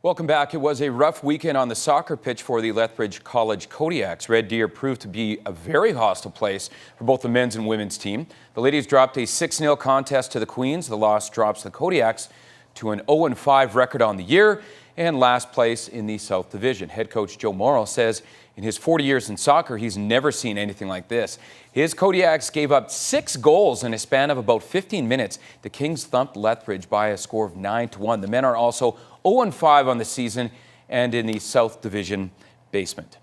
Welcome back. It was a rough weekend on the soccer pitch for the Lethbridge College Kodiaks. Red Deer proved to be a very hostile place for both the men's and women's team. The ladies dropped a 6-0 contest to the Queens. The loss drops the Kodiaks to an 0-5 record on the year and last place in the South Division. Head coach Joe Morrill says in his 40 years in soccer, he's never seen anything like this. His Kodiaks gave up 6 goals in a span of about 15 minutes. The Kings thumped Lethbridge by a score of 9-1. The men are also 0-5 on the season and in the South Division basement.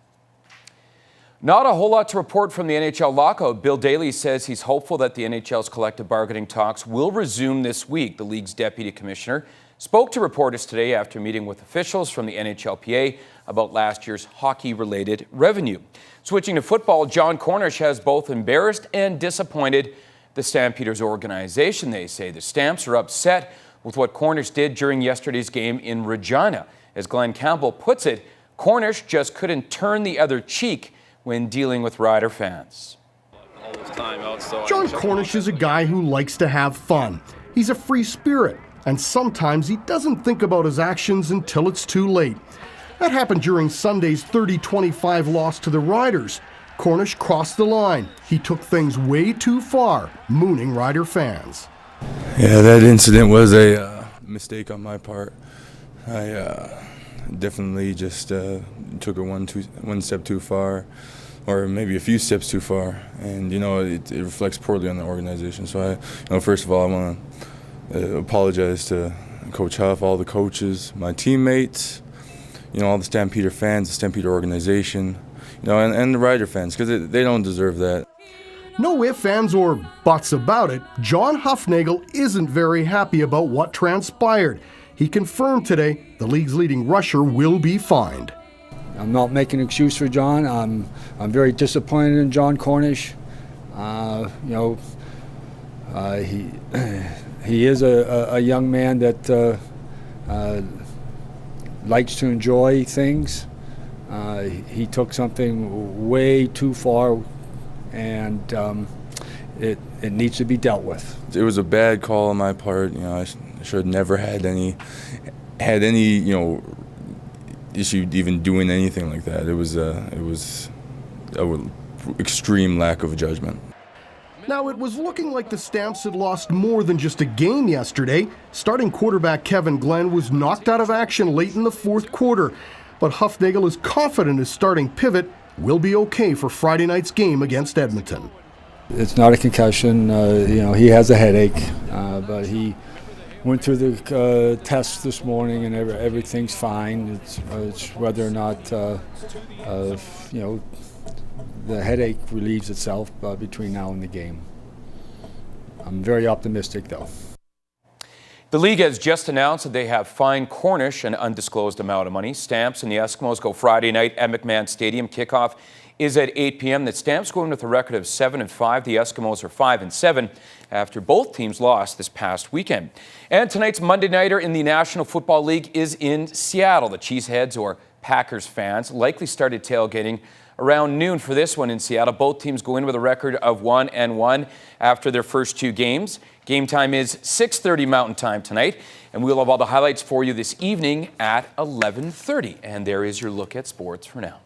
Not a whole lot to report from the NHL lockout. Bill Daly says he's hopeful that the NHL's collective bargaining talks will resume this week. The league's deputy commissioner spoke to reporters today after meeting with officials from the NHLPA about last year's hockey-related revenue. Switching to football, John Cornish has both embarrassed and disappointed the Stampeders organization. They say the Stamps are upset with what Cornish did during yesterday's game in Regina. As Glenn Campbell puts it, Cornish just couldn't turn the other cheek when dealing with Rider fans. John Cornish is a guy who likes to have fun. He's a free spirit, and sometimes he doesn't think about his actions until it's too late. That happened during Sunday's 30-25 loss to the Riders. Cornish crossed the line. He took things way too far, mooning Rider fans. Yeah, that incident was a mistake on my part. I definitely just took it one step too far, or maybe a few steps too far, and it reflects poorly on the organization. So first of all, I want to apologize to Coach Huff, all the coaches, my teammates, all the Stampeder fans, the Stampeder organization, and the Rider fans, because they don't deserve that. No ifs, ands, or buts about it, John Hufnagel isn't very happy about what transpired. He confirmed today the league's leading rusher will be fined. I'm not making an excuse for John. I'm very disappointed in John Cornish. He is a young man that likes to enjoy things. He took something way too far, and it needs to be dealt with. It was a bad call on my part. I should have never had any issue even doing anything like that. It was an extreme lack of judgment. Now, it was looking like the Stamps had lost more than just a game yesterday. Starting quarterback Kevin Glenn was knocked out of action late in the fourth quarter, but Hufnagel is confident his starting pivot will be okay for Friday night's game against Edmonton. It's not a concussion. He has a headache, but he went through the test this morning and everything's fine. It's whether or not the headache relieves itself between now and the game. I'm very optimistic, though. The league has just announced that they have fined Cornish an undisclosed amount of money. Stamps and the Eskimos go Friday night at McMahon Stadium. Kickoff is at 8 p.m. The Stamps go in with a record of 7-5. The Eskimos are 5-7 after both teams lost this past weekend. And tonight's Monday Nighter in the National Football League is in Seattle. The Cheeseheads, or Packers fans, likely started tailgating around noon for this one in Seattle. Both teams go in with a record of 1-1 after their first 2 games. Game time is 6:30 Mountain Time tonight, and we'll have all the highlights for you this evening at 11:30. And there is your look at sports for now.